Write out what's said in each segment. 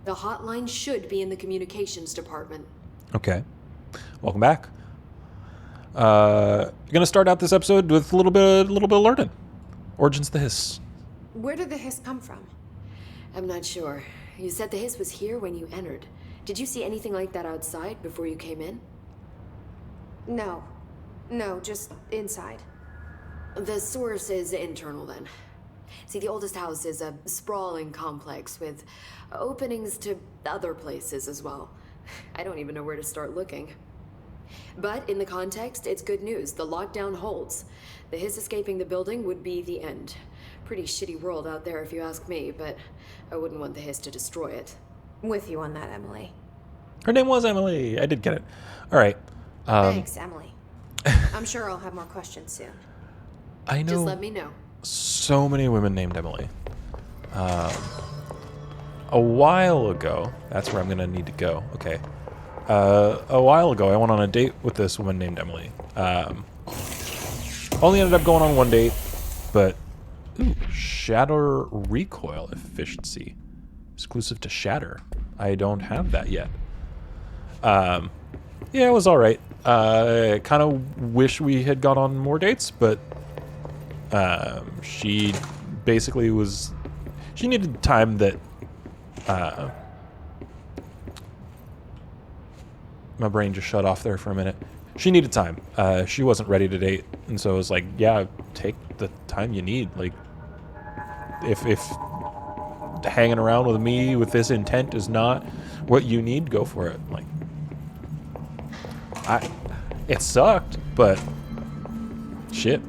The hotline should be in the communications department. Okay. Welcome back. Gonna start out this episode with a little bit of learning. Origins of the hiss. Where did the hiss come from? I'm not sure. You said the hiss was here when you entered. Did you see anything like that outside before you came in? No, just inside. The source is internal then. See, the oldest house is a sprawling complex with openings to other places as well. I don't even know where to start looking. But in the context, it's good news. The lockdown holds. The hiss escaping the building would be the end. Pretty shitty world out there if you ask me, but I wouldn't want the hiss to destroy it. With you on that, Emily. Her name was Emily. I did get it. All right. Thanks, Emily. I'm sure I'll have more questions soon. I know. Just let me know. So many women named Emily. A while ago, that's where I'm going to need to go. Okay. A while ago, I went on a date with this woman named Emily. Only ended up going on one date, but Shatter recoil efficiency. Exclusive to Shatter. I don't have that yet. Yeah, it was alright. Kind of wish we had gone on more dates, but she basically was... She needed time that... my brain just shut off there for a minute. She needed time. She wasn't ready to date, and so I was like, yeah, take the time you need. Like, if hanging around with me with this intent is not what you need, go for it. Like, it sucked, but shit.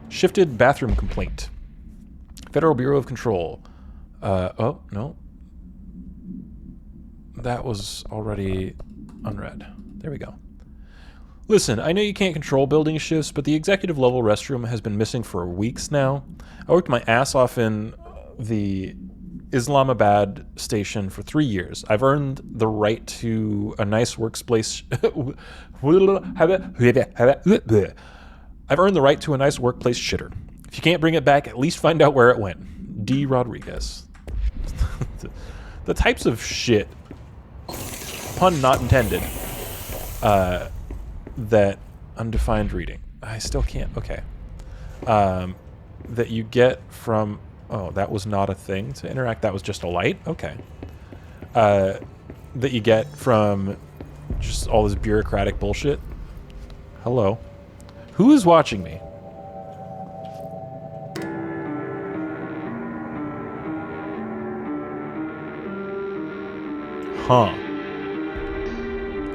Shifted bathroom complaint. Federal Bureau of Control. Oh, no. That was already unread. There we go. Listen, I know you can't control building shifts, but the executive level restroom has been missing for weeks now. I worked my ass off in the Islamabad station for 3 years. I've earned the right to a nice workplace. I've earned the right to a nice workplace shitter. If you can't bring it back, at least find out where it went. D. Rodriguez. The types of shit, pun not intended, that undefined reading. I still can't. Okay. That you get from... Oh, that was not a thing to interact. That was just a light? Okay. That you get from just all this bureaucratic bullshit. Hello. Who is watching me? Huh.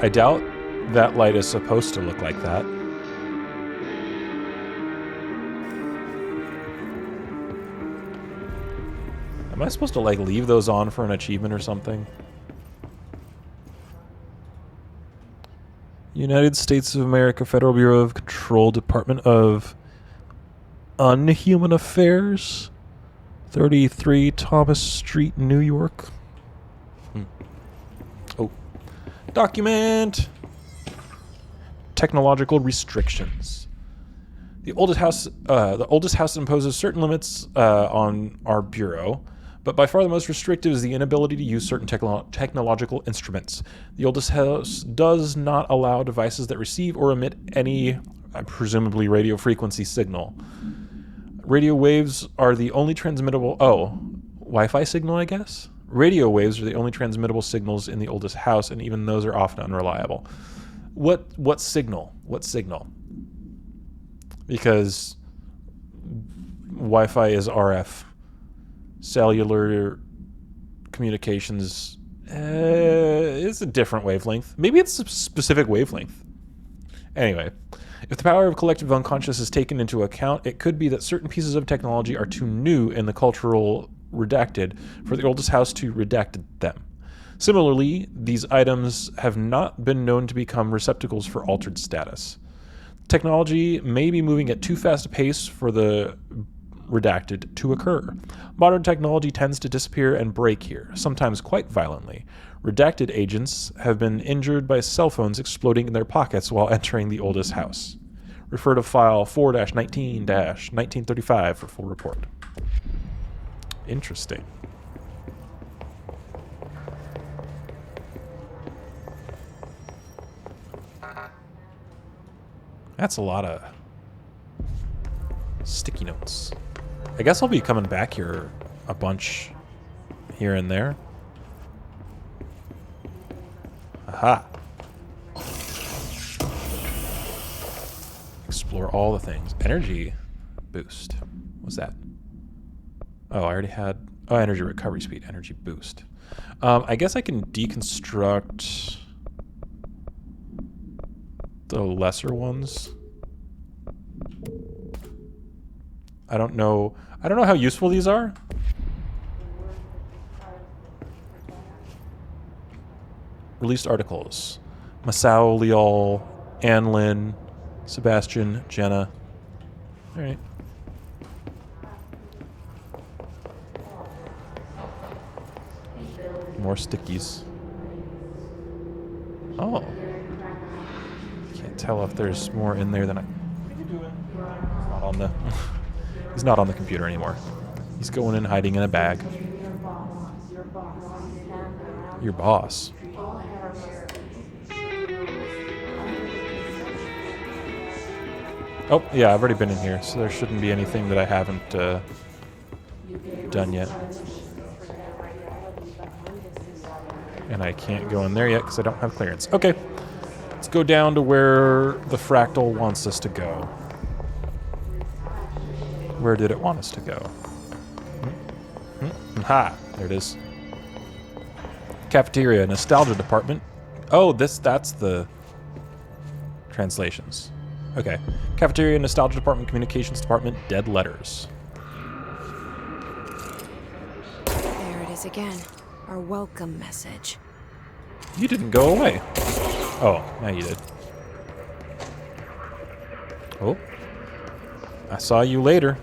I doubt that light is supposed to look like that. Am I supposed to, like, leave those on for an achievement or something? United States of America Federal Bureau of Control, Department of Unhuman Affairs, 33 Thomas Street, New York. Oh. Document. Technological restrictions. The oldest house imposes certain limits on our bureau, but by far the most restrictive is the inability to use certain technological instruments. The oldest house does not allow devices that receive or emit any, presumably, radio frequency signal. Radio waves are the only transmittable... Oh, Wi-Fi signal, I guess? Radio waves are the only transmittable signals in the oldest house, and even those are often unreliable. What signal? What signal? Because Wi-Fi is RF. Cellular communications is a different wavelength. Maybe it's a specific wavelength. Anyway, if the power of collective unconscious is taken into account, it could be that certain pieces of technology are too new in the cultural redacted for the oldest house to redact them. Similarly, these items have not been known to become receptacles for altered status. Technology may be moving at too fast a pace for the redacted to occur. Modern technology tends to disappear and break here, sometimes quite violently. Redacted agents have been injured by cell phones exploding in their pockets while entering the oldest house. Refer to file 4-19-1935 for full report. Interesting. That's a lot of sticky notes. I guess I'll be coming back here a bunch here and there. Aha. Explore all the things. Energy boost. What's that? Oh, I already had... Oh, energy recovery speed. Energy boost. I guess I can deconstruct the lesser ones. I don't know how useful these are. Released articles. Masao, Liol, Anlin, Sebastian, Jenna. Alright. More stickies. Oh. Can't tell if there's more in there than I... What are you doing? He's not on the... He's not on the computer anymore. He's going in hiding in a bag. Your boss? Oh, yeah, I've already been in here, so there shouldn't be anything that I haven't done yet. And I can't go in there yet because I don't have clearance. Okay, let's go down to where the fractal wants us to go. Where did it want us to go? Ha! There it is. Cafeteria, nostalgia department. Oh, that's the translations. Okay. Cafeteria, nostalgia department, communications department, dead letters. There it is again. Our welcome message. You didn't go away. Oh, now you did. Oh. I saw you later.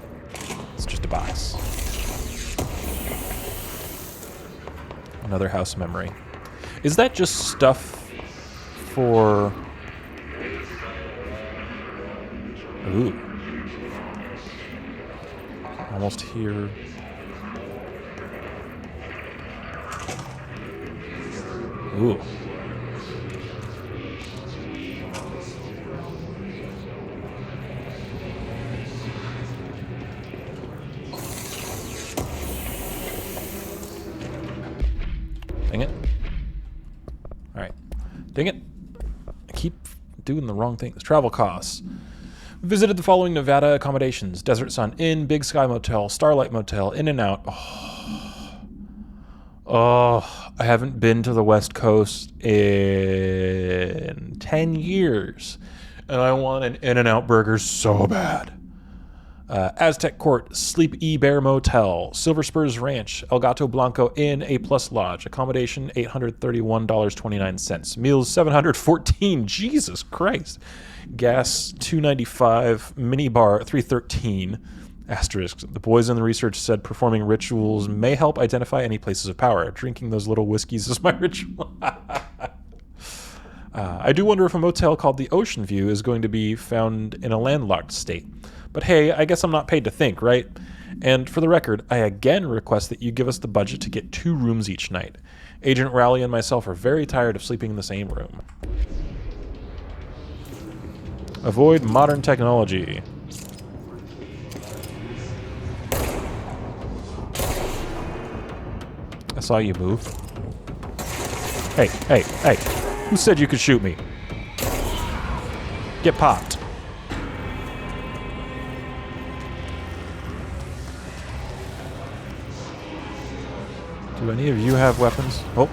It's just a box. Another house memory. Is that just stuff for... Ooh. Almost here. Ooh. Dang it. Alright. Dang it. I keep doing the wrong things. Travel costs. Visited the following Nevada accommodations. Desert Sun Inn, Big Sky Motel, Starlight Motel, In and Out. Oh, I haven't been to the West Coast in 10 years. And I want an In-N-Out burger so bad. Aztec Court, Sleep E Bear Motel, Silver Spurs Ranch, El Gato Blanco Inn, A Plus Lodge. Accommodation, $831.29. Meals, $714. Jesus Christ. Gas, $2.95. Minibar, $3.13. Asterisk. The boys in the research said performing rituals may help identify any places of power. Drinking those little whiskeys is my ritual. I do wonder if a motel called the Ocean View is going to be found in a landlocked state. But hey, I guess I'm not paid to think, right? And for the record, I again request that you give us the budget to get 2 rooms each night. Agent Rowley and myself are very tired of sleeping in the same room. Avoid modern technology. I saw you move. Hey, hey, hey. Who said you could shoot me? Get popped. Do any of you have weapons? Oh.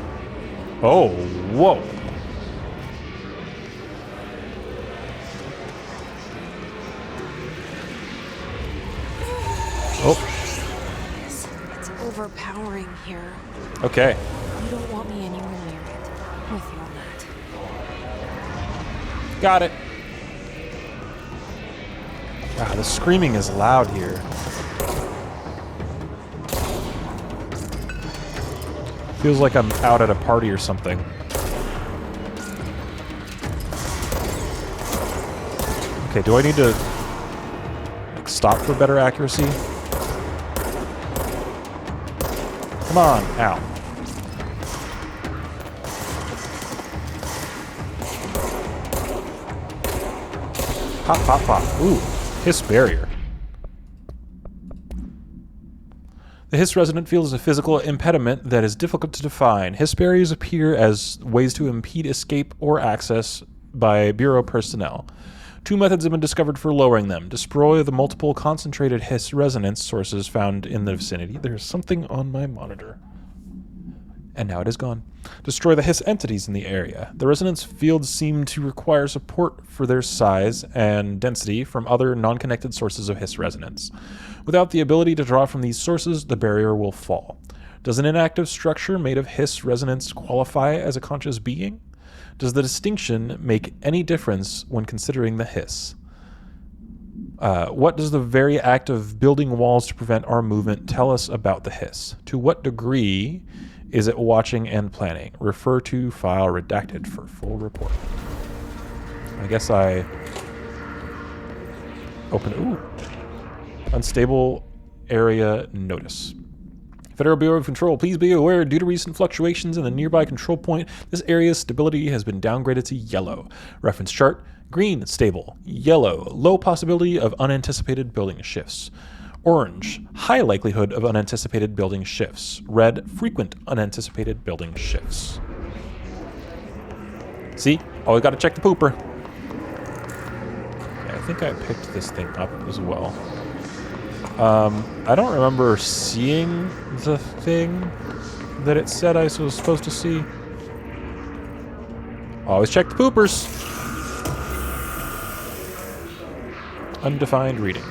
Oh, whoa. Oh. It's overpowering here. Okay. You don't want me anywhere near it. I'm with you on that. Got it. Wow, the screaming is loud here. Feels like I'm out at a party or something. Okay, do I need to like, stop for better accuracy? Come on, ow. Pop, pop, pop. Ooh, hiss barrier. The hiss resonant field is a physical impediment that is difficult to define. Hiss barriers appear as ways to impede escape or access by Bureau personnel. 2 methods have been discovered for lowering them. Destroy the multiple concentrated hiss resonance sources found in the vicinity. There's something on my monitor. And now it is gone. Destroy the hiss entities in the area. The resonance fields seem to require support for their size and density from other non-connected sources of hiss resonance. Without the ability to draw from these sources, the barrier will fall. Does an inactive structure made of hiss resonance qualify as a conscious being? Does the distinction make any difference when considering the hiss? What does the very act of building walls to prevent our movement tell us about the hiss? To what degree is it watching and planning? Refer to file redacted for full report. I guess I open. Ooh. Unstable area notice. Federal Bureau of Control, please be aware, due to recent fluctuations in the nearby control point, this area's stability has been downgraded to yellow. Reference chart, green, stable. Yellow, low possibility of unanticipated building shifts. Orange, high likelihood of unanticipated building shifts. Red, frequent unanticipated building shifts. See? Always got to check the pooper. Yeah, I think I picked this thing up as well. I don't remember seeing the thing that it said I was supposed to see. Always check the poopers. Undefined reading.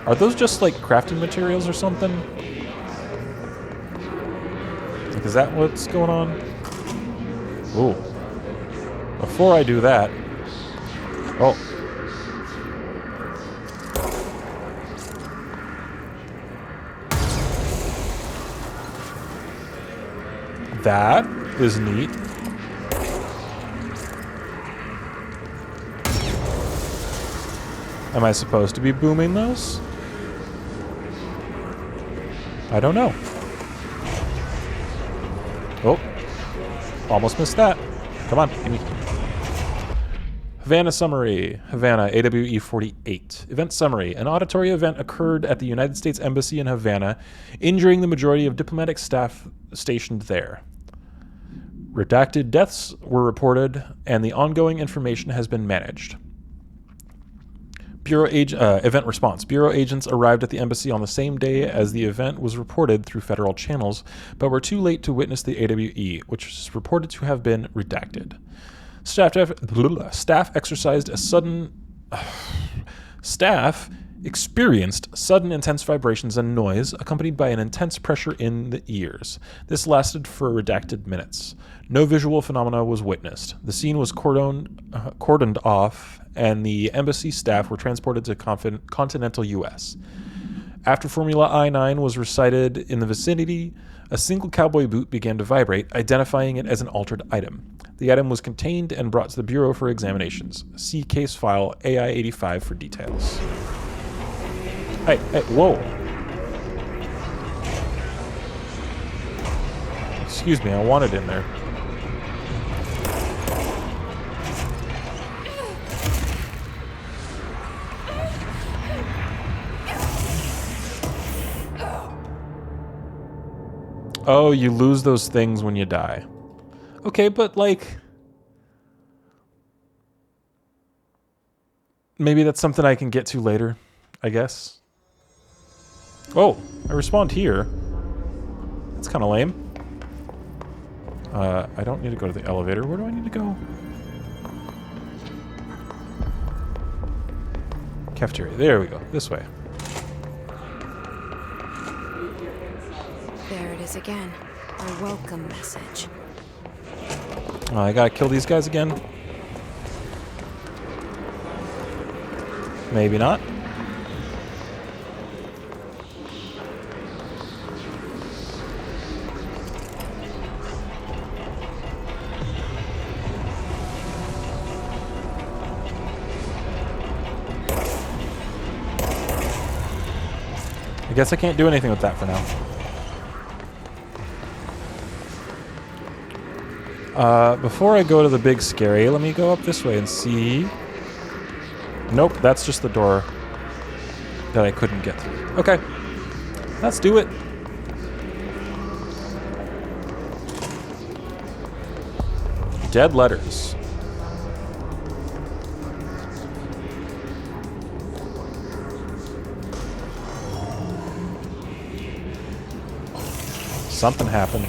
Are those just like crafting materials or something? Like, is that what's going on? Ooh. Before I do that... Oh. That is neat. Am I supposed to be booming those? I don't know. Oh. Almost missed that. Come on, give me. Havana summary. Havana, AWE 48. Event summary. An auditory event occurred at the United States Embassy in Havana, injuring the majority of diplomatic staff stationed there. Redacted deaths were reported, and the ongoing information has been managed. Event response. Bureau agents arrived at the embassy on the same day as the event was reported through federal channels, but were too late to witness the AWE, which is reported to have been redacted. Staff experienced sudden intense vibrations and noise, accompanied by an intense pressure in the ears. This lasted for redacted minutes. No visual phenomena was witnessed. The scene was cordoned off, and the embassy staff were transported to continental U.S. After Formula I-9 was recited in the vicinity, a single cowboy boot began to vibrate, identifying it as an altered item. The item was contained and brought to the Bureau for examinations. See case file AI-85 for details. Hey, whoa. Excuse me, I want it in there. Oh, you lose those things when you die. Okay, but like... maybe that's something I can get to later, I guess. Oh, I respawned here. That's kind of lame. I don't need to go to the elevator. Where do I need to go? Cafeteria. There we go. This way. There it is again. Our welcome message. I gotta kill these guys again. Maybe not. I guess I can't do anything with that for now. Before I go to the big scary, let me go up this way and see Nope, that's just the door that I couldn't get through. Okay, let's do it. Dead letters. Something happened.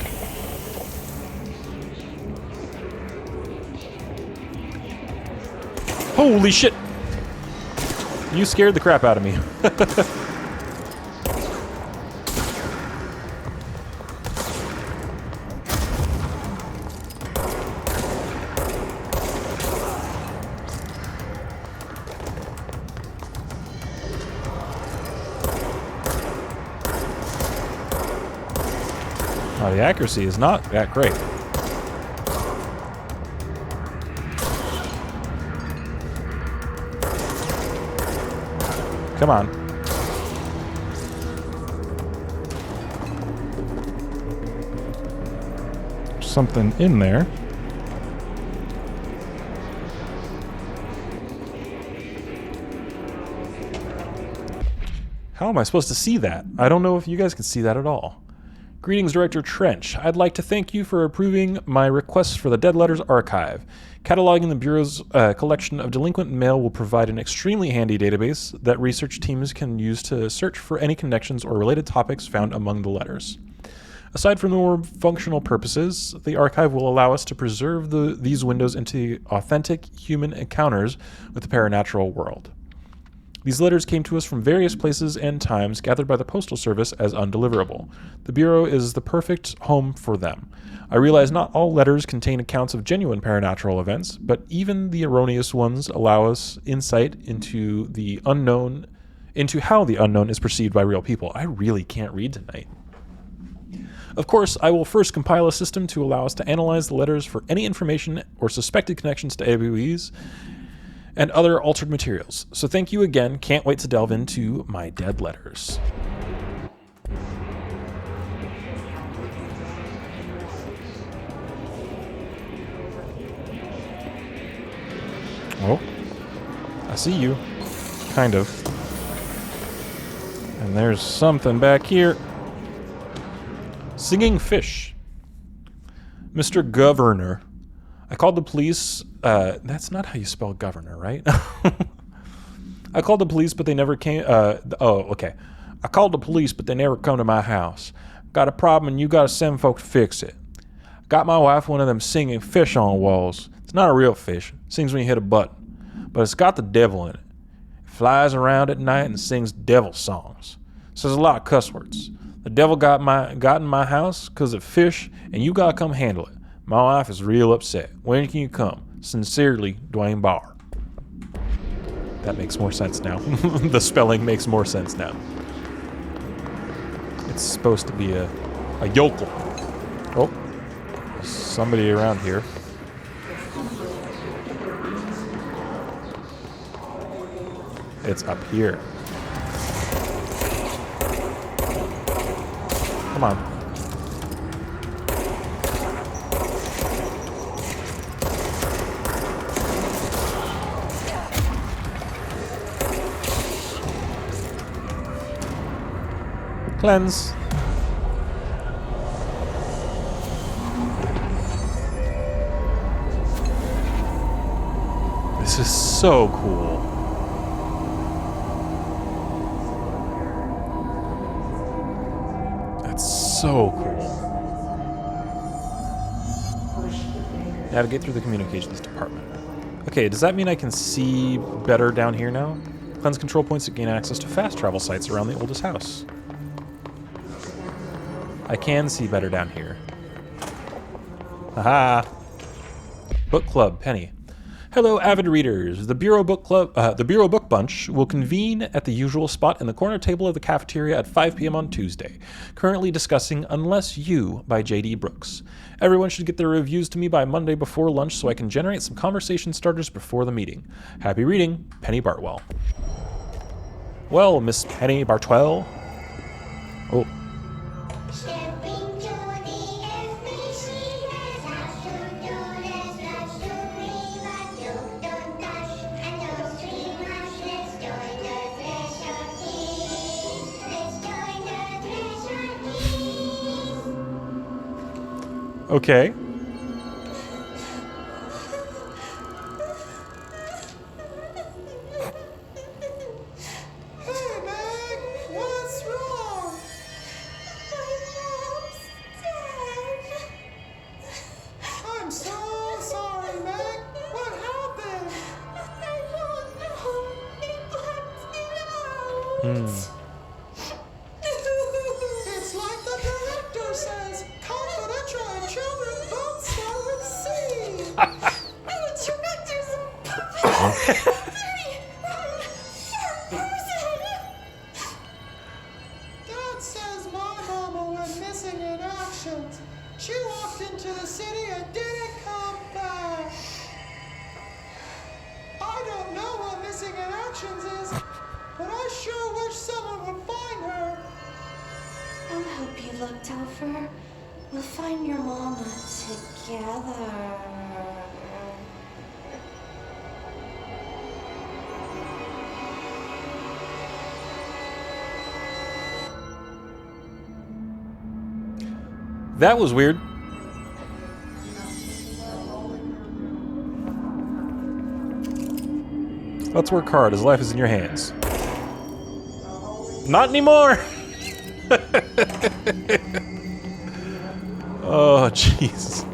Holy shit! You scared the crap out of me. Oh, the accuracy is not that great. Come on. Something in there. How am I supposed to see that? I don't know if you guys can see that at all. Greetings, Director Trench. I'd like to thank you for approving my request for the Dead Letters Archive. Cataloging the Bureau's collection of delinquent mail will provide an extremely handy database that research teams can use to search for any connections or related topics found among the letters. Aside from the more functional purposes, the archive will allow us to preserve these windows into authentic human encounters with the paranatural world. These letters came to us from various places and times, gathered by the Postal Service as undeliverable. The Bureau is the perfect home for them. I realize not all letters contain accounts of genuine paranatural events, but even the erroneous ones allow us insight into how the unknown is perceived by real people. I really can't read tonight. Of course, I will first compile a system to allow us to analyze the letters for any information or suspected connections to ABUEs and other altered materials. So thank you again. Can't wait to delve into my dead letters. Oh, I see you. Kind of. And there's something back here. Singing fish. Mr. Governor. I called the police. That's not how you spell governor, right? I called the police, but they never came. Okay. I called the police, but they never come to my house. Got a problem, and you gotta send folks to fix it. Got my wife one of them singing fish on walls. It's not a real fish. It sings when you hit a button. But it's got the devil in it. It flies around at night and sings devil songs. Says a lot of cuss words. The devil got in my house because of fish, and you gotta come handle it. My wife is real upset. When can you come? Sincerely, Dwayne Barr. That makes more sense now. The spelling makes more sense now. It's supposed to be a yokel. Oh, there's somebody around here. It's up here. Come on. Cleanse. This is so cool. That's so cool. Navigate through the communications department. Okay, does that mean I can see better down here now? Cleanse control points to gain access to fast travel sites around the oldest house. I can see better down here. Aha! Book Club, Penny. Hello, avid readers. The Bureau Book Bunch will convene at the usual spot in the corner table of the cafeteria at 5 p.m. on Tuesday. Currently discussing Unless You by J.D. Brooks. Everyone should get their reviews to me by Monday before lunch so I can generate some conversation starters before the meeting. Happy reading, Penny Bartwell. Well, Miss Penny Bartwell. Oh. Okay. Hey, Meg! What's wrong? My mom's dead. I'm so sorry, Meg. What happened? I don't know. They blacked it out. It's like the director says, confidential and children both shall receive. The director's a puppet. Dad says my mama went missing in action. She walked into the city and didn't come back. I don't know what missing in actions is, but I sure wish someone would find her. I'll help you look, Topher. We'll find your mama together. That was weird. Let's work hard as life is in your hands. Not anymore! Oh, jeez.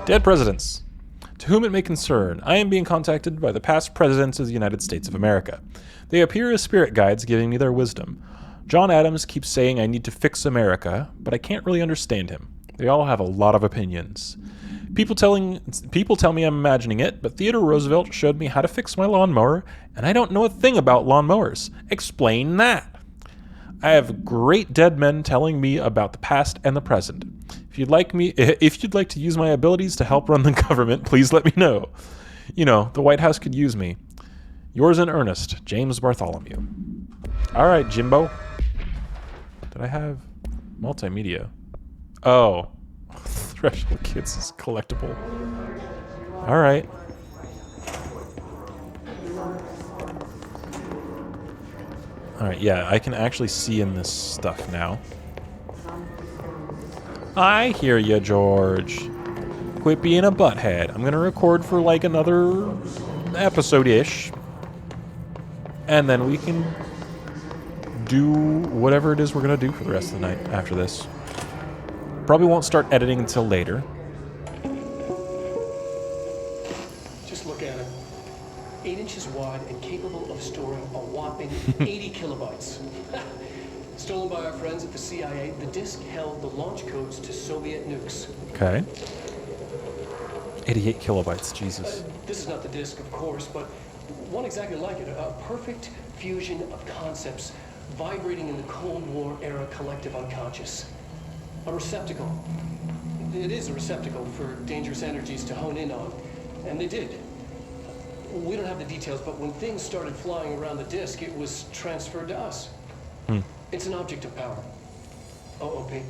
Dead presidents. To whom it may concern, I am being contacted by the past presidents of the United States of America. They appear as spirit guides giving me their wisdom. John Adams keeps saying I need to fix America, but I can't really understand him. They all have a lot of opinions. People tell me I'm imagining it, but Theodore Roosevelt showed me how to fix my lawnmower, and I don't know a thing about lawnmowers. Explain that. I have great dead men telling me about the past and the present. If you'd like to use my abilities to help run the government, please let me know. You know, the White House could use me. Yours in earnest, James Bartholomew. All right, Jimbo. Did I have multimedia? Oh, Threshold Kids is collectible. All right. All right, yeah, I can actually see in this stuff now. I hear you, George. Quit being a butthead. I'm gonna record for like another episode-ish, and then we can do whatever it is we're gonna do for the rest of the night after this. Probably won't start editing until later. Just look at it. 8 inches wide and capable of storing a whopping 80 kilobytes. Stolen by our friends at the CIA, the disk held the launch codes to Soviet nukes. Okay. 88 kilobytes, Jesus. This is not the disk, of course, but one exactly like it. A perfect fusion of concepts vibrating in the Cold War era collective unconscious. A receptacle. It is a receptacle for dangerous energies to hone in on. And they did. We don't have the details, but when things started flying around the disk, it was transferred to us. It's an object of power. OOP.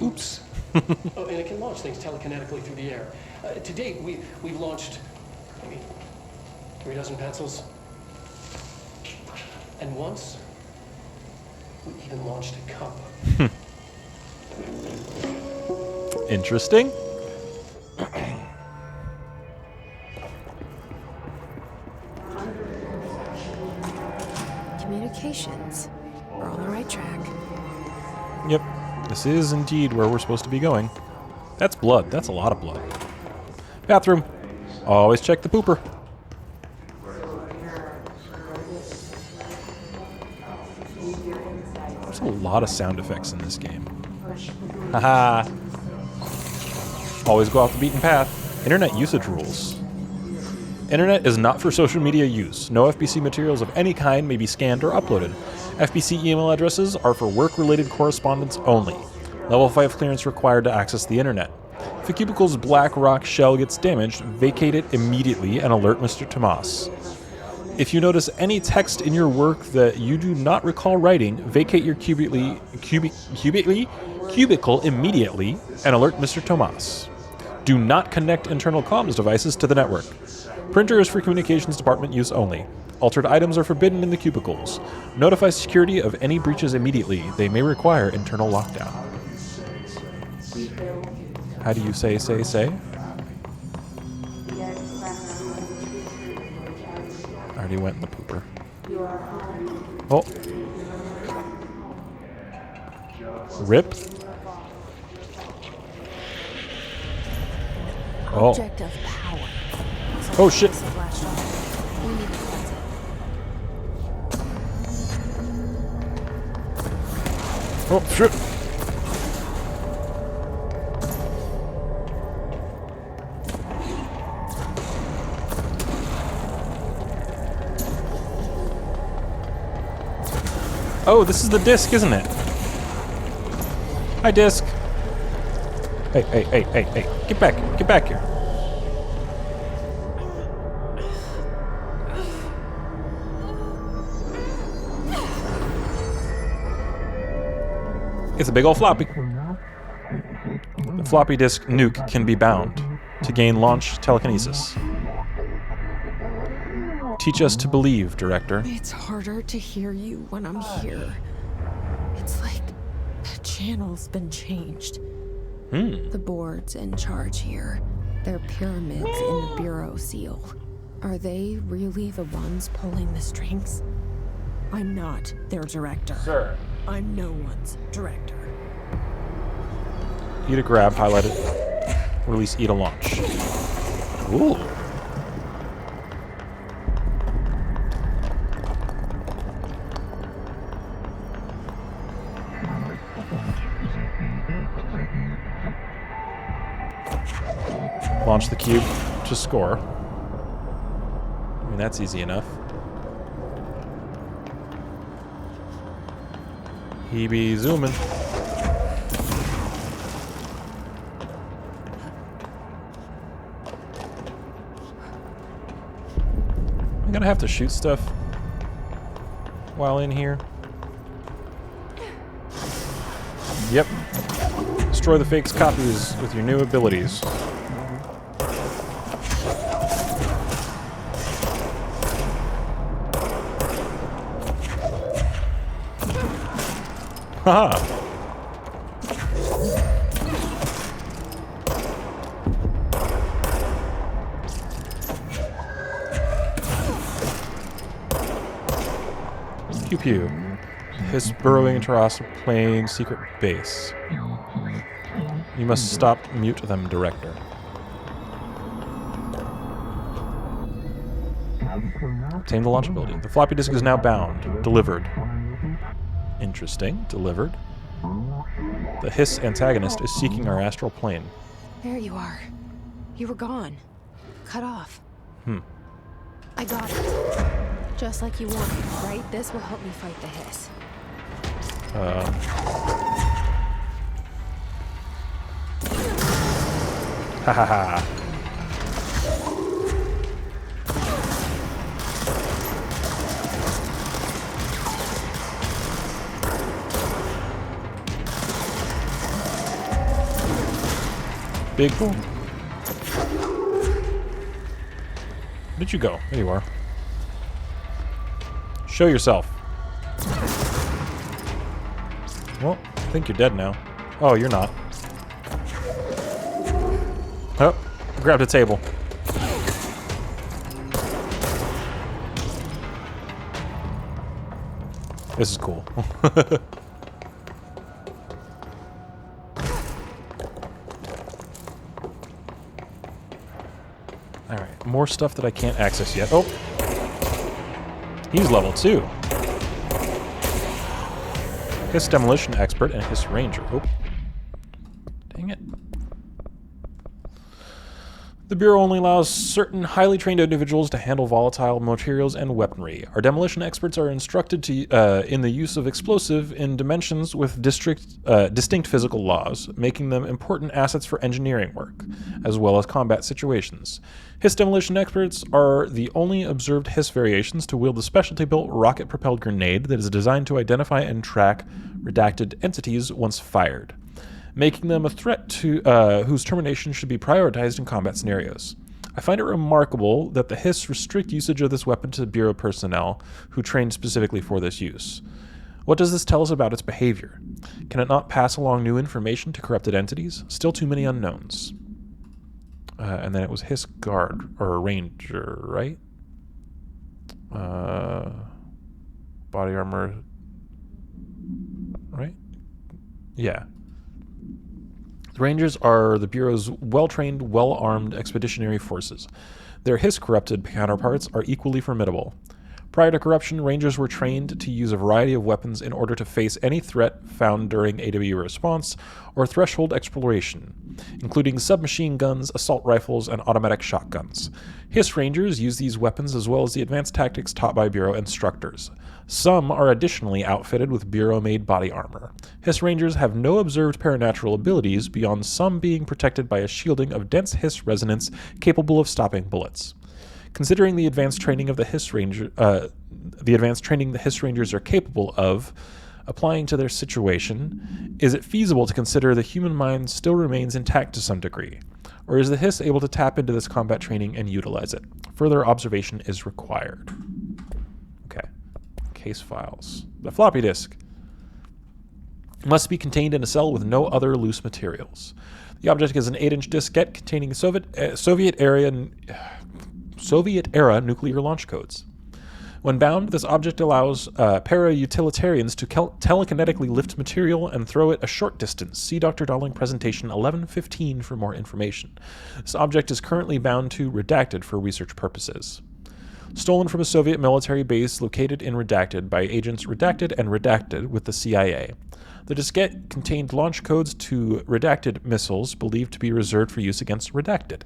Oops. Oh, and it can launch things telekinetically through the air. To date, we've launched maybe 3 dozen pencils. And once, we even launched a cup. Interesting. Communications. We're on the right track. Yep. This is indeed where we're supposed to be going. That's blood. That's a lot of blood. Bathroom. Always check the pooper. There's a lot of sound effects in this game. Haha. Always go off the beaten path. Internet usage rules. Internet is not for social media use. No FBC materials of any kind may be scanned or uploaded. FBC email addresses are for work-related correspondence only. Level 5 clearance required to access the internet. If a cubicle's black rock shell gets damaged, vacate it immediately and alert Mr. Tomas. If you notice any text in your work that you do not recall writing, vacate your cubicle immediately and alert Mr. Tomas. Do not connect internal comms devices to the network. Printer is for communications department use only. Altered items are forbidden in the cubicles. Notify security of any breaches immediately. They may require internal lockdown. How do you say? Already went in the pooper. Oh. Rip. Oh. Object of power. Oh shit. Flashed off. We need to cleanse it. Oh shit. Oh, this is the disc, isn't it? Hi, disc. Hey. Get back here. It's a big old floppy. The floppy disk nuke can be bound to gain launch telekinesis. Teach us to believe, Director. It's harder to hear you when I'm here. It's like the channel's been changed. The board's in charge here. They're pyramids in the Bureau seal. Are they really the ones pulling the strings? I'm not their director. Sir. I'm no one's director. E to grab, highlight it. Release E to launch. Ooh. Launch the cube to score. I mean, that's easy enough. He be zooming. I'm gonna have to shoot stuff while in here. Yep. Destroy the fake's copies with your new abilities. Haha. Pew pew. His burrowing into our plane secret base. You must stop, mute them, Director. Obtain the launch ability. The floppy disk is now bound. Delivered. Interesting. Delivered. The Hiss antagonist is seeking our astral plane. There you are. You were gone. Cut off. I got it. Just like you wanted, right? This will help me fight the Hiss. Ha ha ha. Big boom. Where'd you go? There you are. Show yourself. Well, I think you're dead now. Oh, you're not. Oh, I grabbed a table. This is cool. Alright, more stuff that I can't access yet. Oh! He's level 2. Hiss Demolition Expert and Hiss Ranger. Oh. Dang it. The Bureau only allows certain highly trained individuals to handle volatile materials and weaponry. Our demolition experts are instructed to in the use of explosive in dimensions with distinct physical laws, making them important assets for engineering work, as well as combat situations. Hiss demolition experts are the only observed Hiss variations to wield the specialty-built rocket-propelled grenade that is designed to identify and track redacted entities once fired, making them a threat to whose termination should be prioritized in combat scenarios. I find it remarkable that the Hiss restrict usage of this weapon to Bureau personnel who trained specifically for this use. What does this tell us about its behavior? Can it not pass along new information to corrupted entities? Still too many unknowns. And then it was Hiss Guard, or Ranger, right? Body armor, right? Yeah. The Rangers are the Bureau's well-trained, well-armed expeditionary forces. Their Hiss-corrupted counterparts are equally formidable. Prior to corruption, Rangers were trained to use a variety of weapons in order to face any threat found during AW response or threshold exploration, including submachine guns, assault rifles, and automatic shotguns. Hiss Rangers use these weapons as well as the advanced tactics taught by Bureau instructors. Some are additionally outfitted with Bureau-made body armor. Hiss Rangers have no observed paranatural abilities beyond some being protected by a shielding of dense Hiss resonance capable of stopping bullets. Considering the advanced training of the Hiss Rangers are capable of applying to their situation, is it feasible to consider the human mind still remains intact to some degree? Or is the Hiss able to tap into this combat training and utilize it? Further observation is required. Okay. Case files. The floppy disk must be contained in a cell with no other loose materials. The object is an 8-inch diskette containing Soviet-era nuclear launch codes. When bound, this object allows para-utilitarians to telekinetically lift material and throw it a short distance. See Dr. Darling Presentation 1115 for more information. This object is currently bound to Redacted for research purposes. Stolen from a Soviet military base located in Redacted by agents Redacted and Redacted with the CIA. The diskette contained launch codes to Redacted missiles believed to be reserved for use against Redacted.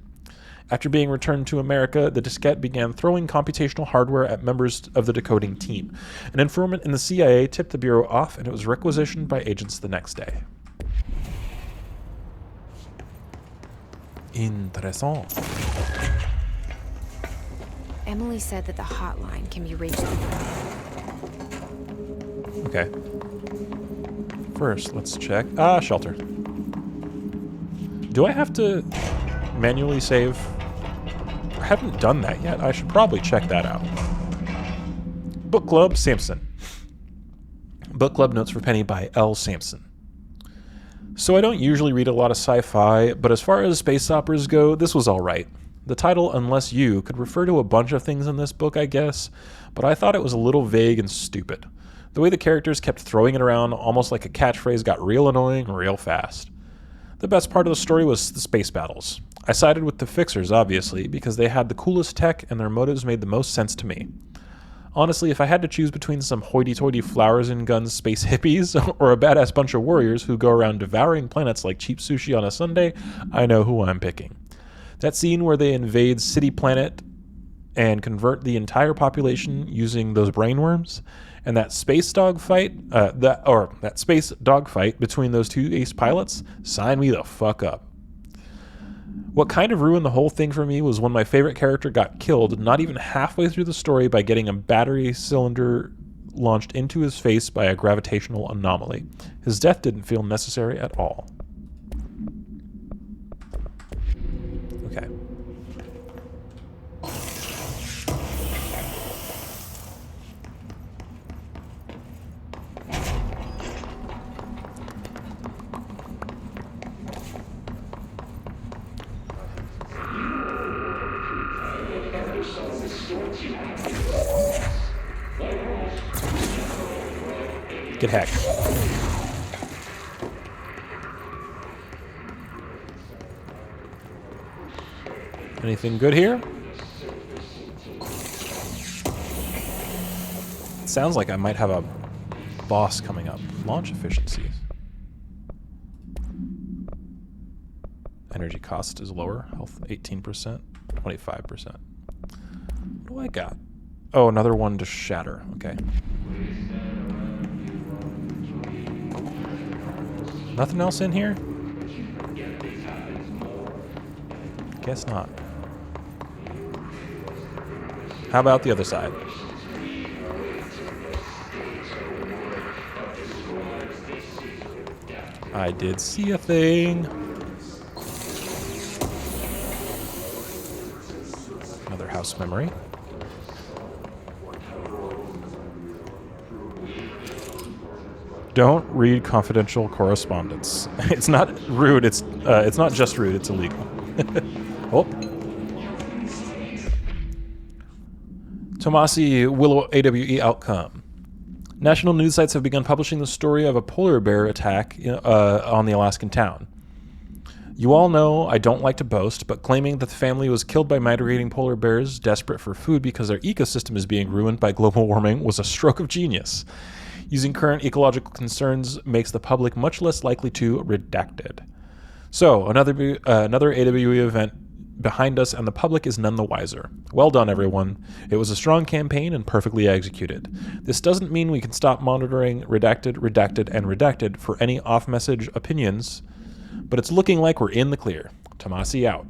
After being returned to America, the diskette began throwing computational hardware at members of the decoding team. An informant in the CIA tipped the Bureau off, and it was requisitioned by agents the next day. Intéressant. Emily said that the hotline can be reached. Okay. First, let's check. Shelter. Do I have to manually save? I haven't done that yet. I should probably check that out. Book Club Sampson. Book Club Notes for Penny by L. Sampson. So I don't usually read a lot of sci-fi, but as far as space operas go, this was alright. The title, Unless You, could refer to a bunch of things in this book, I guess, but I thought it was a little vague and stupid. The way the characters kept throwing it around almost like a catchphrase got real annoying real fast. The best part of the story was the space battles. I sided with the Fixers, obviously, because they had the coolest tech and their motives made the most sense to me. Honestly, if I had to choose between some hoity-toity flowers and guns space hippies or a badass bunch of warriors who go around devouring planets like cheap sushi on a Sunday, I know who I'm picking. That scene where they invade City Planet and convert the entire population using those brainworms, and that space dogfight, that space dogfight between those two ace pilots, sign me the fuck up. What kind of ruined the whole thing for me was when my favorite character got killed not even halfway through the story by getting a battery cylinder launched into his face by a gravitational anomaly. His death didn't feel necessary at all. Okay. Get hacked. Anything good here? It sounds like I might have a boss coming up. Launch efficiencies. Energy cost is lower. Health 18%, 25%. What do I got? Oh, another one to shatter. Okay. Nothing else in here? Guess not. How about the other side? I did see a thing. mouse memory. Don't read confidential correspondence. It's not rude. It's not just rude. It's illegal. Oh. Tomasi Willow AWE outcome. National news sites have begun publishing the story of a polar bear attack on the Alaskan town. You all know I don't like to boast, but claiming that the family was killed by migrating polar bears desperate for food because their ecosystem is being ruined by global warming was a stroke of genius. Using current ecological concerns makes the public much less likely to redacted. So, another AWE event behind us, and the public is none the wiser. Well done, everyone. It was a strong campaign and perfectly executed. This doesn't mean we can stop monitoring redacted, redacted, and redacted for any off-message opinions, but it's looking like we're in the clear. Tomasi out.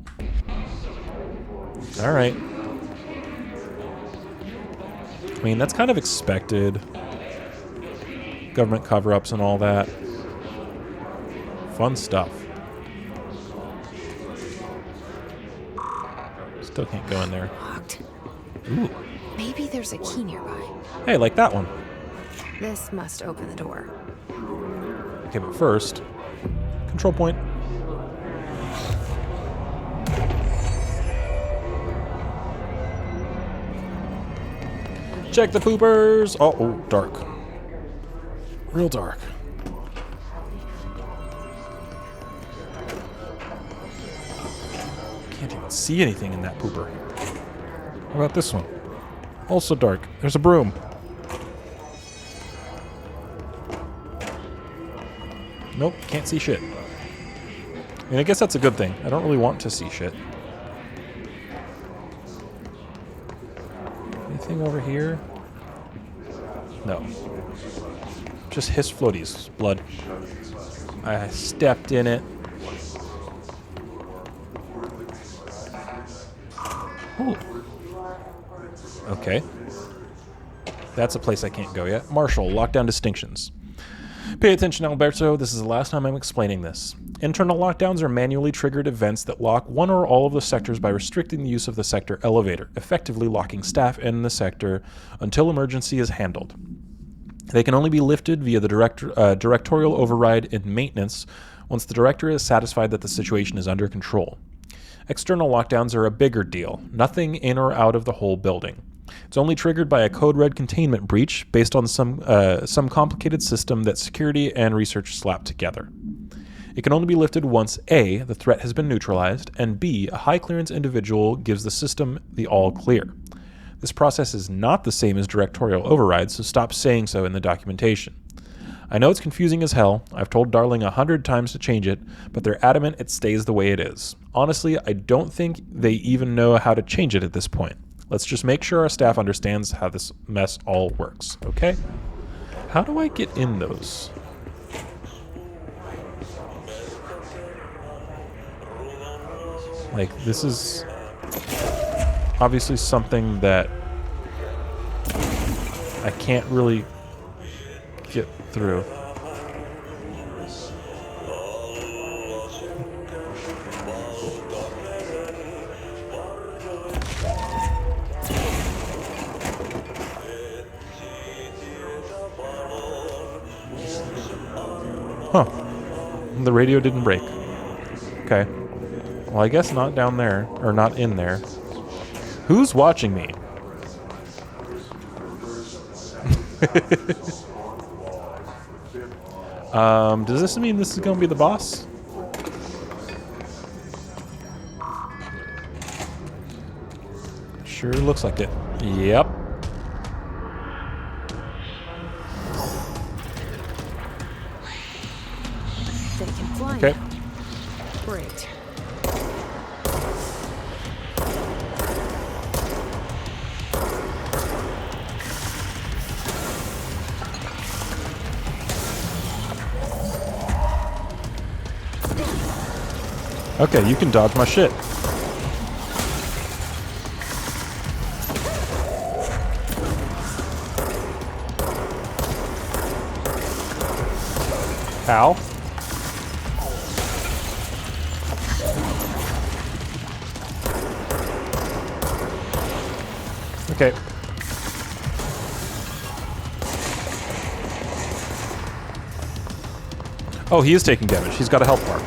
All right. I mean, that's kind of expected. Government cover-ups and all that. Fun stuff. Still can't go in there. Locked. Ooh. Maybe there's a key nearby. Hey, like that one. This must open the door. Okay, but first, control point. Check the poopers. Oh, dark. Real dark. Can't even see anything in that pooper. How about this one? Also dark. There's a broom. Nope, can't see shit. I mean, I guess that's a good thing. I don't really want to see shit. Anything over here? No. Just hiss floaties. Blood. I stepped in it. Ooh. Okay. That's a place I can't go yet. Marshall, lockdown distinctions. Pay attention, Alberto. This is the last time I'm explaining this. Internal lockdowns are manually triggered events that lock one or all of the sectors by restricting the use of the sector elevator, effectively locking staff in the sector until emergency is handled. They can only be lifted via the directorial override in maintenance once the director is satisfied that the situation is under control. External lockdowns are a bigger deal, nothing in or out of the whole building. It's only triggered by a code red containment breach based on some complicated system that security and research slap together. It can only be lifted once A, the threat has been neutralized, and B, a high clearance individual gives the system the all clear. This process is not the same as directorial override, so stop saying so in the documentation. I know it's confusing as hell. I've told Darling 100 times to change it, but they're adamant it stays the way it is. Honestly, I don't think they even know how to change it at this point. Let's just make sure our staff understands how this mess all works, okay? How do I get in those? Like, this is obviously something that I can't really get through. Huh. The radio didn't break. Okay. Well, I guess not down there, or not in there. Who's watching me? Does this mean this is going to be the boss? Sure looks like it. Yep. They can fly. Okay. Great. Okay, you can dodge my shit. Ow. Okay. Oh, he is taking damage. He's got a health bar.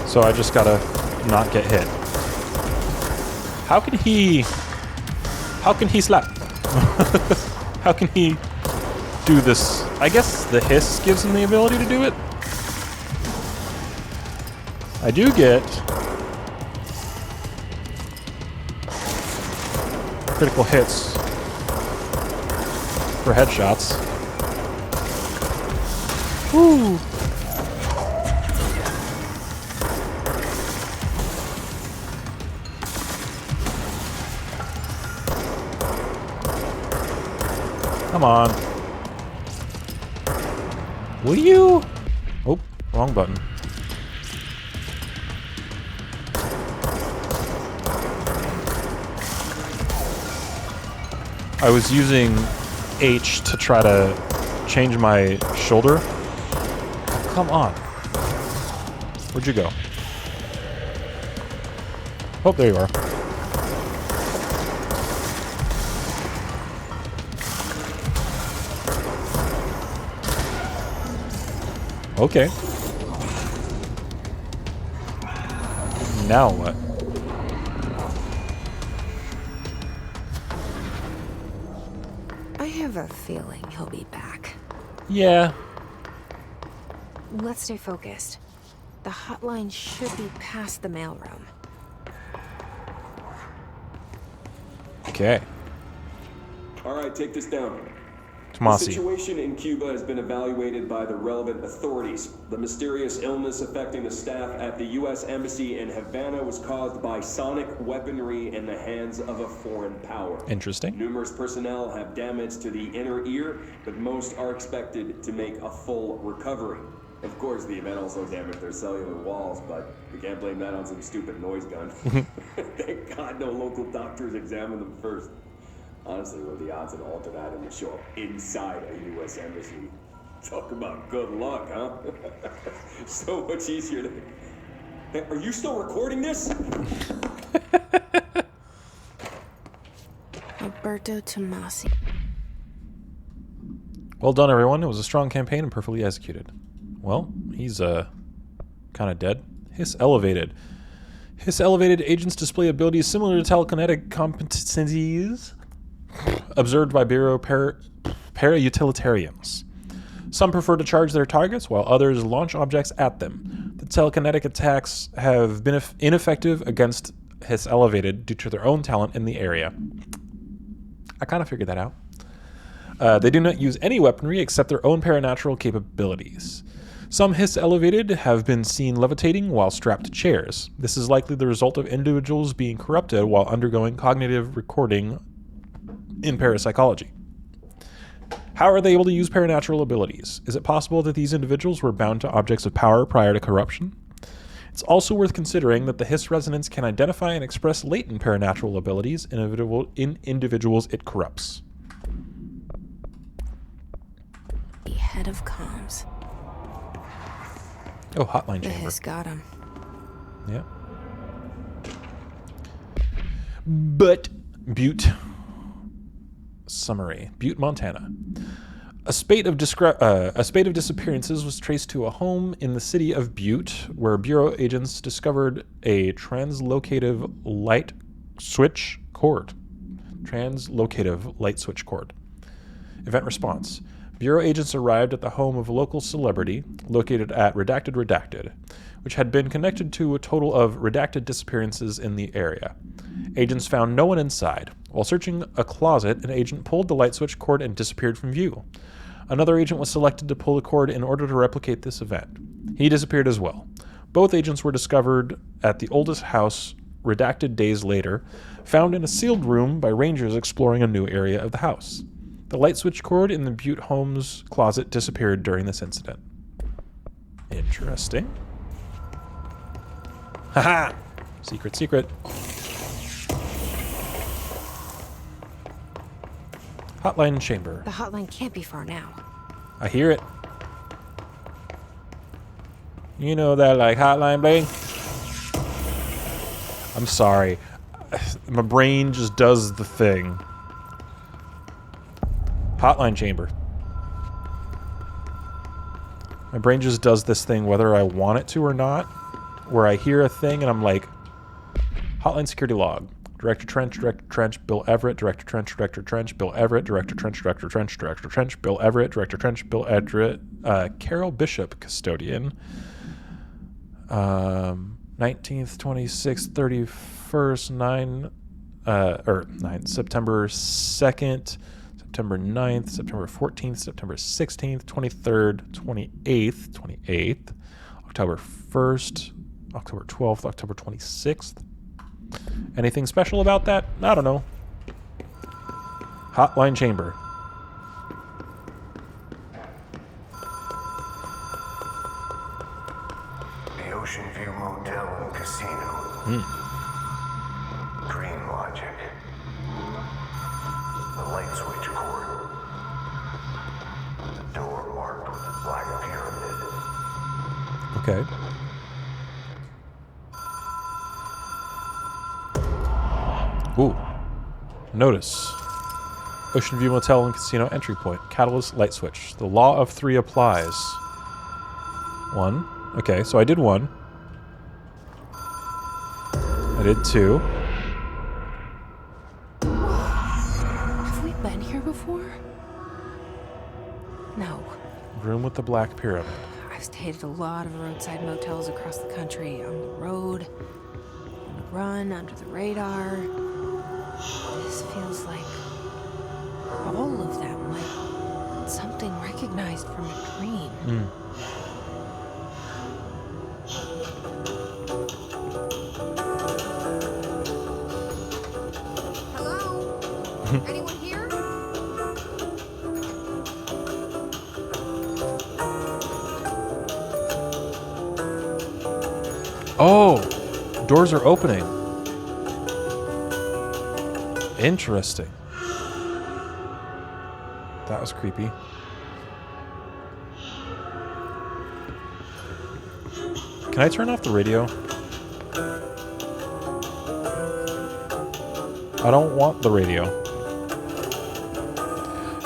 So I just gotta not get hit. How can he slap? How can he do this? I guess the hiss gives him the ability to do it. I do get critical hits for headshots. Woo! Come on. Will you? Oh, wrong button. I was using H to try to change my shoulder. Oh, come on. Where'd you go? Oh, there you are. Okay. Now what? I have a feeling he'll be back. Yeah. Let's stay focused. The hotline should be past the mailroom. Okay. All right, take this down. The Tomasi. situation in Cuba has been evaluated by the relevant authorities. The mysterious illness affecting the staff at the U.S. Embassy in Havana was caused by sonic weaponry in the hands of a foreign power. Interesting. Numerous personnel have damage to the inner ear, but most are expected to make a full recovery. Of course, the event also damaged their cellular walls, but we can't blame that on some stupid noise gun. Thank God no local doctors examined them first. Honestly, what are the odds an altered item would show up inside a U.S. embassy? Talk about good luck, huh? So much easier to... Hey, are you still recording this? Alberto Tomasi. Well done, everyone. It was a strong campaign and perfectly executed. Well, he's kind of dead. Hiss elevated. Hiss elevated agents display abilities similar to telekinetic competencies observed by Bureau para-utilitarians. Some prefer to charge their targets, while others launch objects at them. The telekinetic attacks have been ineffective against Hiss elevated due to their own talent in the area. I kind of figured that out. They do not use any weaponry except their own paranatural capabilities. Some Hiss elevated have been seen levitating while strapped to chairs. This is likely the result of individuals being corrupted while undergoing cognitive recording in parapsychology. How are they able to use paranatural abilities? Is it possible that these individuals were bound to objects of power prior to corruption? It's also worth considering that the Hiss resonance can identify and express latent paranatural abilities in individuals it corrupts. The head of comms. Oh, hotline The chamber. Hiss got him. Yeah. But Butte. Summary. Butte, Montana. A spate of disappearances was traced to a home in the city of Butte, where Bureau agents discovered a translocative light switch cord. Event response. Bureau agents arrived at the home of a local celebrity located at Redacted, which had been connected to a total of redacted disappearances in the area. Agents found no one inside. While searching a closet, an agent pulled the light switch cord and disappeared from view. Another agent was selected to pull the cord in order to replicate this event. He disappeared as well. Both agents were discovered at the oldest house, redacted days later, found in a sealed room by rangers exploring a new area of the house. The light switch cord in the Butte home's closet disappeared during this incident. Interesting. Haha! Secret. Hotline chamber. The hotline can't be far now. I hear it. You know that, like, hotline bling? I'm sorry. My brain just does the thing. Hotline chamber. My brain just does this thing whether I want it to or not, where I hear a thing and I'm like, hotline security log. Director Trench, Bill Everett, Director Trench, Bill Everett, Director Trench, Bill Everett, Director Trench, Bill Everett, Carol Bishop, custodian. 19th, 26th, 31st, 9, September 2nd, September 9th, September 14th, September 16th, 23rd, 28th, October 1st, October 12th, October 26th. Anything special about that? I don't know. Hotline chamber. The Ocean View Motel and Casino. Dream logic. The light switch cord. The door marked with the black pyramid. Okay. Ooh. Notice. Ocean View Motel and Casino entry point. Catalyst light switch. The law of 3 applies. 1. Okay, so I did 1. I did 2. Have we been here before? No. Room with the black pyramid. I've stayed at a lot of roadside motels across the country. On the road, on the run, under the radar. This feels like all of them, like something recognized from a dream. Hello? Anyone here? Oh! Doors are opening. Interesting. That was creepy. Can I turn off the radio? I don't want the radio.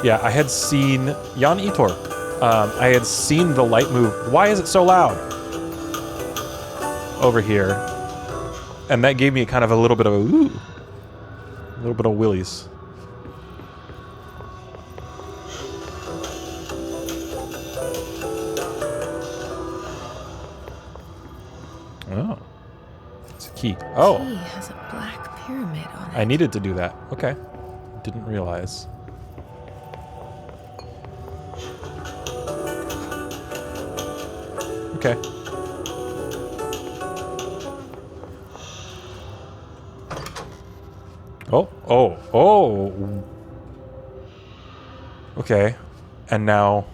Yeah, I had seen Jan Itor. I had seen the light move. Why is it so loud? Over here. And that gave me kind of a little bit of a ooh. A little bit of willies. Oh. It's a key. Oh. Key has a black pyramid on it. I needed to do that. Okay. Didn't realize. Okay. Oh. Okay. And now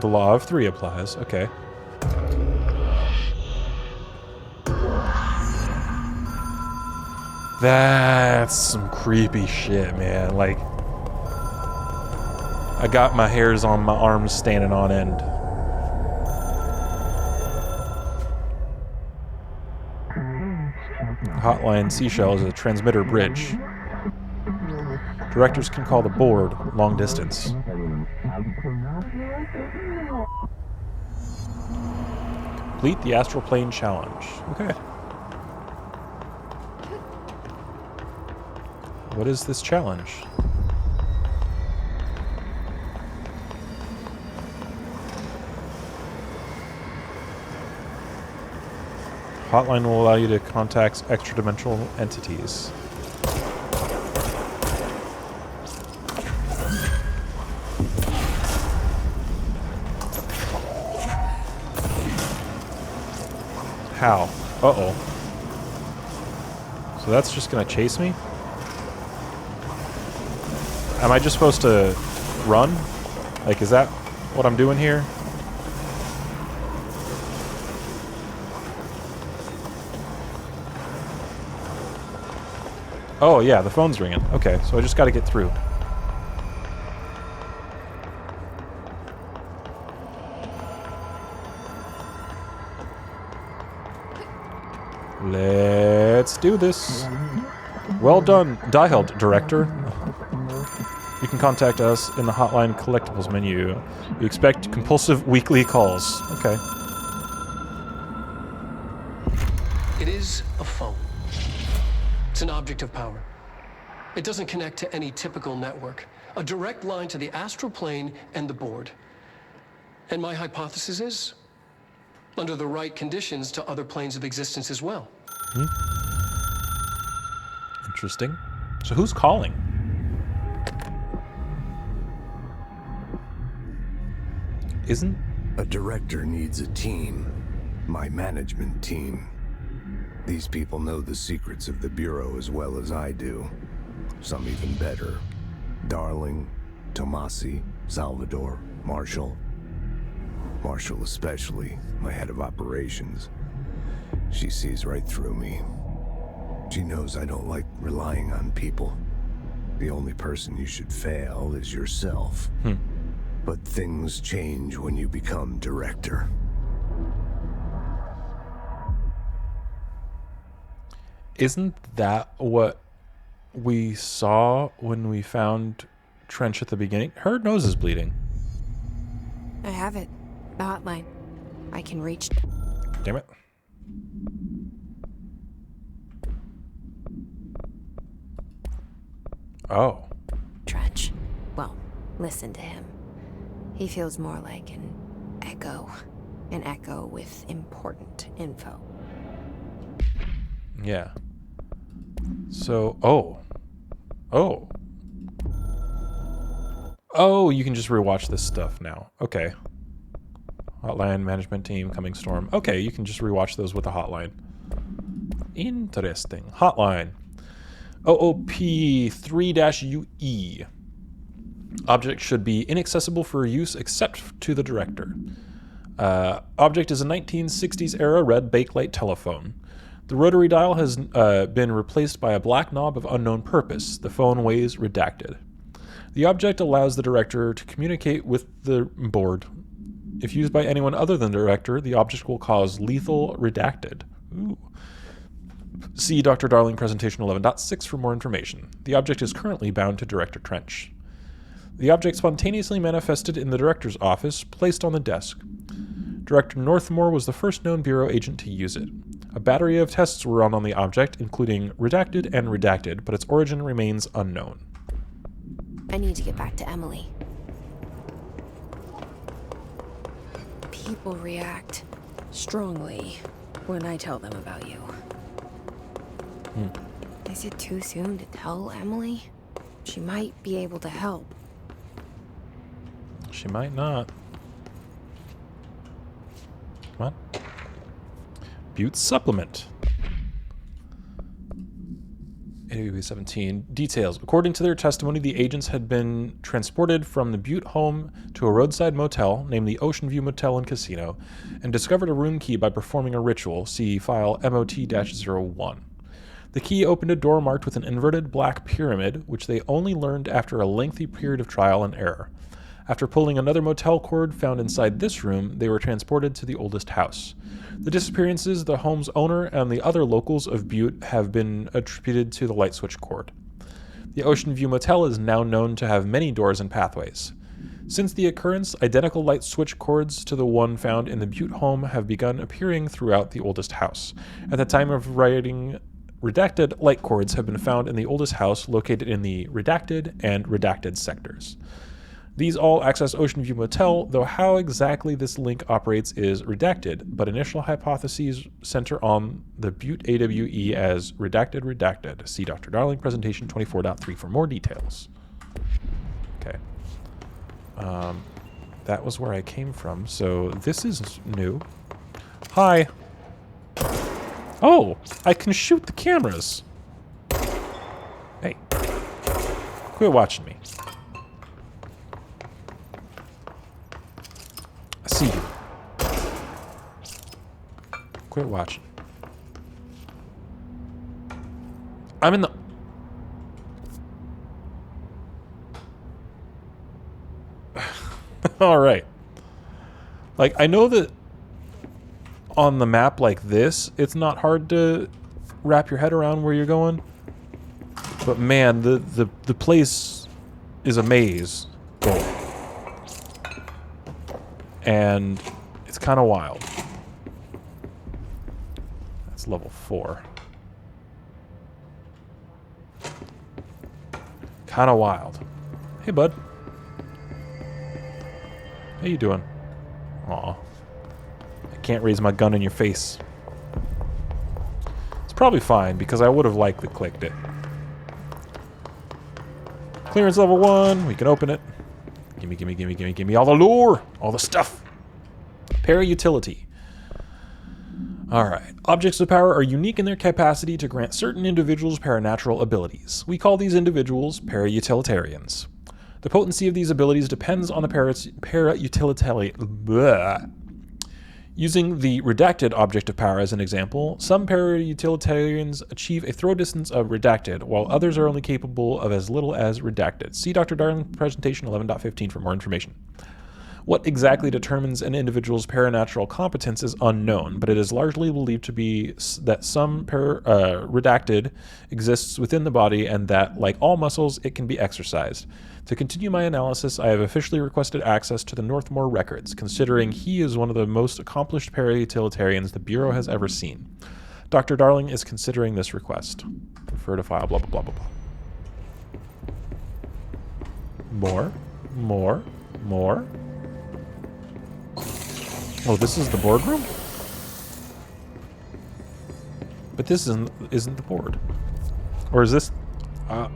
the law of 3 applies. Okay. That's some creepy shit, man. Like, I got my hairs on my arms standing on end. Hotline Seashell is a transmitter bridge. Directors can call the board long distance. Complete the astral plane challenge. Okay. What is this challenge? Hotline will allow you to contact extra-dimensional entities. How? Uh-oh. So that's just gonna chase me? Am I just supposed to run? Like, is that what I'm doing here? Oh, yeah, the phone's ringing. Okay, so I just gotta get through. Let's do this. Well done, Die-Held Director. You can contact us in the Hotline Collectibles menu. We expect compulsive weekly calls. Okay. It is a phone. It's an object of power. It doesn't connect to any typical network. A direct line to the astral plane and the board. And my hypothesis is, under the right conditions, to other planes of existence as well. Interesting. So who's calling? Isn't... A director needs a team. My management team. These people know the secrets of the Bureau as well as I do. Some even better. Darling, Tomasi, Salvador, Marshall. Marshall especially, my head of operations. She sees right through me. She knows I don't like relying on people. The only person you should fail is yourself. But things change when you become director. Isn't that what we saw when we found Trench at the beginning? Her nose is bleeding. I have it. The hotline. I can reach. Damn it. Oh. Trench. Well, listen to him. He feels more like an echo. An echo with important info. Yeah. So, oh. Oh. Oh, you can just rewatch this stuff now. Okay. Hotline, management team, coming storm. Okay, you can just rewatch those with the hotline. Interesting. Hotline. OOP3-UE. Object should be inaccessible for use except to the director. Object is a 1960s era red bakelite telephone. The rotary dial has been replaced by a black knob of unknown purpose. The phone weighs redacted. The object allows the director to communicate with the board. If used by anyone other than the director, the object will cause lethal redacted. Ooh. See Dr. Darling Presentation 11.6 for more information. The object is currently bound to Director Trench. The object spontaneously manifested in the director's office, placed on the desk. Director Northmore was the first known Bureau agent to use it. A battery of tests were run on the object, including redacted and redacted, but its origin remains unknown. I need to get back to Emily. People react strongly when I tell them about you. Is it too soon to tell Emily? She might be able to help. She might not. Come on. Butte supplement. AWB 17. Details. According to their testimony, the agents had been transported from the Butte home to a roadside motel named the Ocean View Motel and Casino and discovered a room key by performing a ritual. See file MOT-01. The key opened a door marked with an inverted black pyramid, which they only learned after a lengthy period of trial and error. After pulling another motel cord found inside this room, they were transported to the oldest house. The disappearances, the home's owner, and the other locals of Butte have been attributed to the light switch cord. The Ocean View Motel is now known to have many doors and pathways. Since the occurrence, identical light switch cords to the one found in the Butte home have begun appearing throughout the oldest house. At the time of writing, redacted light cords have been found in the oldest house located in the redacted and redacted sectors. These all access Ocean View Motel, though how exactly this link operates is redacted, but initial hypotheses center on the Butte AWE as redacted. See Dr. Darling Presentation 24.3 for more details. Okay. That was where I came from, so this is new. Hi. Oh, I can shoot the cameras. Hey. Quit watching me. I see you. Quit watching. I'm in the... All right. Like, I know that on the map like this, it's not hard to wrap your head around where you're going. But man, the place is a maze. And it's kind of wild. That's level 4. Kind of wild. Hey, bud. How you doing? Aw. I can't raise my gun in your face. It's probably fine, because I would have likely clicked it. Clearance level 1. We can open it. Gimme, gimme, gimme, gimme, gimme all the lore! All the stuff! Para-utility. Alright. Objects of power are unique in their capacity to grant certain individuals paranatural abilities. We call these individuals para-utilitarians. The potency of these abilities depends on the para-utilitarian. Using the redacted object of power as an example, some para-utilitarians achieve a throw distance of redacted, while others are only capable of as little as redacted. See Dr. Darling's presentation 11.15 for more information. What exactly determines an individual's paranatural competence is unknown, but it is largely believed to be that some redacted exists within the body and that, like all muscles, it can be exercised. To continue my analysis, I have officially requested access to the Northmore records, considering he is one of the most accomplished para-utilitarians the Bureau has ever seen. Dr. Darling is considering this request. Refer to file, blah, blah, blah, blah, blah. More. Oh, this is the boardroom? But this isn't the board. Or is this... my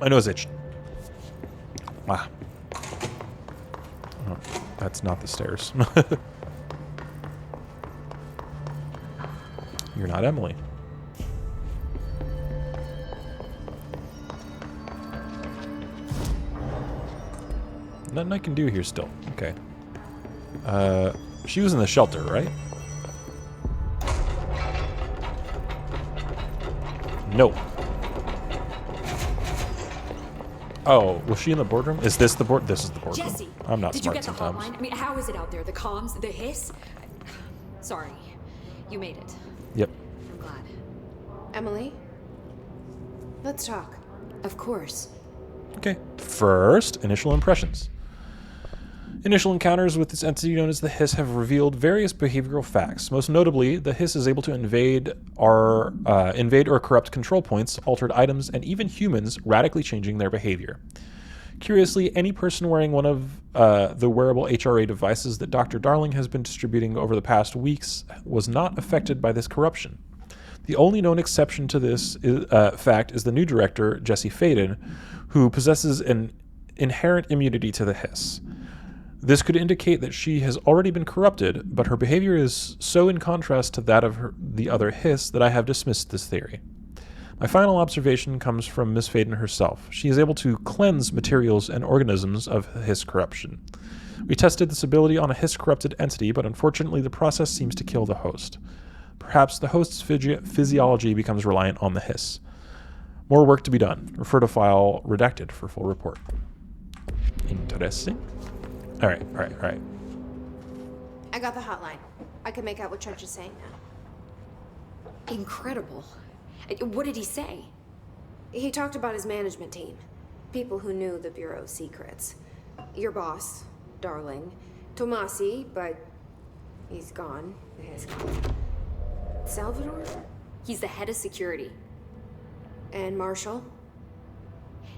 nose itched. Ah. Oh, that's not the stairs. You're not Emily. Nothing I can do here still. Okay. She was in the shelter, right? No. Oh, was she in the boardroom? Is this the board? This is the boardroom. Jesse, I'm not did smart you get the sometimes. hotline? I mean, how is it out there? The comms, the hiss? Sorry, you made it. Yep. I'm glad. Emily, let's talk. Of course. Okay. First, initial impressions. Initial encounters with this entity known as the Hiss have revealed various behavioral facts. Most notably, the Hiss is able to invade or corrupt control points, altered items, and even humans, radically changing their behavior. Curiously, any person wearing one of the wearable HRA devices that Dr. Darling has been distributing over the past weeks was not affected by this corruption. The only known exception to this fact is the new director, Jesse Faden, who possesses an inherent immunity to the Hiss. This could indicate that she has already been corrupted, but her behavior is so in contrast to that of the other Hiss that I have dismissed this theory. My final observation comes from Miss Faden herself. She is able to cleanse materials and organisms of Hiss corruption. We tested this ability on a Hiss-corrupted entity, but unfortunately the process seems to kill the host. Perhaps the host's physiology becomes reliant on the Hiss. More work to be done. Refer to file redacted for full report. Interesting. All right. I got the hotline. I can make out what Church is saying now. Incredible. What did he say? He talked about his management team. People who knew the Bureau's secrets. Your boss, Darling. Tomasi, but he's gone. He's gone. Salvador? He's the head of security. And Marshall?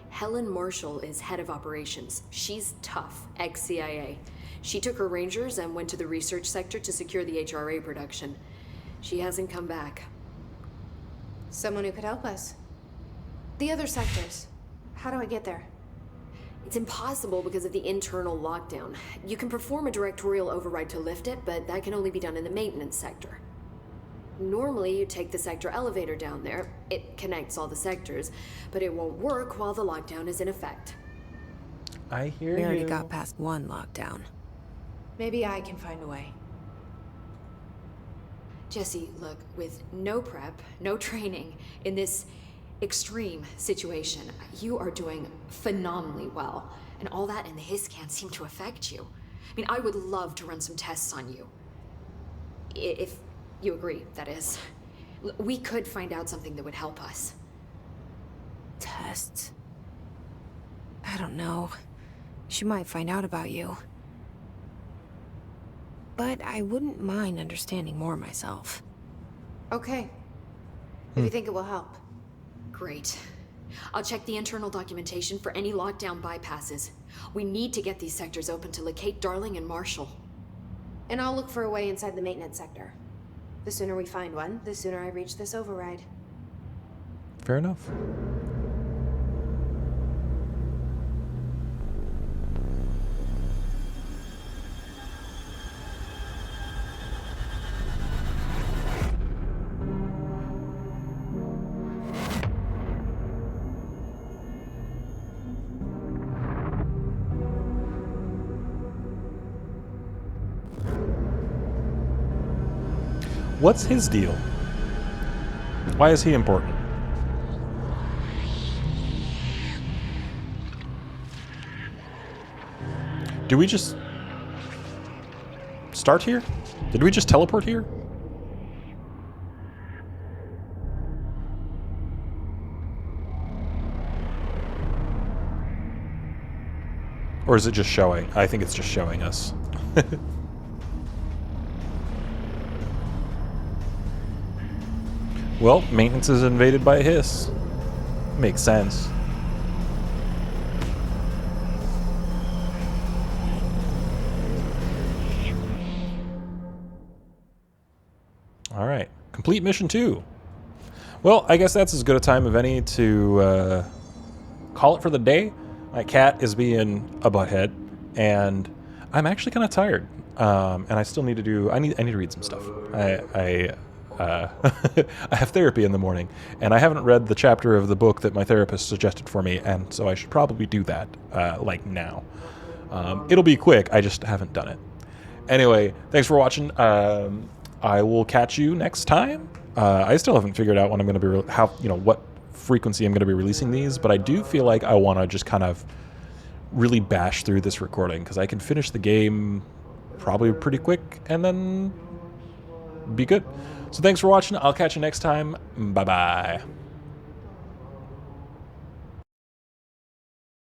Helen Marshall is head of operations. She's tough, ex-CIA. She took her Rangers and went to the research sector to secure the HRA production. She hasn't come back. Someone who could help us. The other sectors. How do I get there? It's impossible because of the internal lockdown. You can perform a directorial override to lift it, but that can only be done in the maintenance sector. Normally, you take the sector elevator down there. It connects all the sectors, but it won't work while the lockdown is in effect. I hear We you. already got past one lockdown. Maybe I can find a way. Jesse, look, with no prep, no training, in this extreme situation, you are doing phenomenally well. And all that and the Hiss can't seem to affect you. I mean, I would love to run some tests on you. If you agree, that is. We could find out something that would help us. Tests. I don't know. She might find out about you. But I wouldn't mind understanding more myself. Okay. If you think it will help. Great. I'll check the internal documentation for any lockdown bypasses. We need to get these sectors open to locate Darling and Marshall. And I'll look for a way inside the maintenance sector. The sooner we find one, the sooner I reach this override. Fair enough. What's his deal? Why is he important? Do we just start here? Did we just teleport here? Or is it just showing? I think it's just showing us. Well, maintenance is invaded by a hiss. Makes sense. Alright. Complete mission 2. Well, I guess that's as good a time of any to call it for the day. My cat is being a butthead, and I'm actually kind of tired. And I still need to do... I need to read some stuff. I have therapy in the morning, and I haven't read the chapter of the book that my therapist suggested for me, and so I should probably do that, like now. It'll be quick, I just haven't done it. Anyway, thanks for watching. I will catch you next time. I still haven't figured out when I'm going to be, what frequency I'm going to be releasing these, but I do feel like I want to just kind of really bash through this recording, because I can finish the game probably pretty quick, and then be good. So thanks for watching. I'll catch you next time. Bye-bye.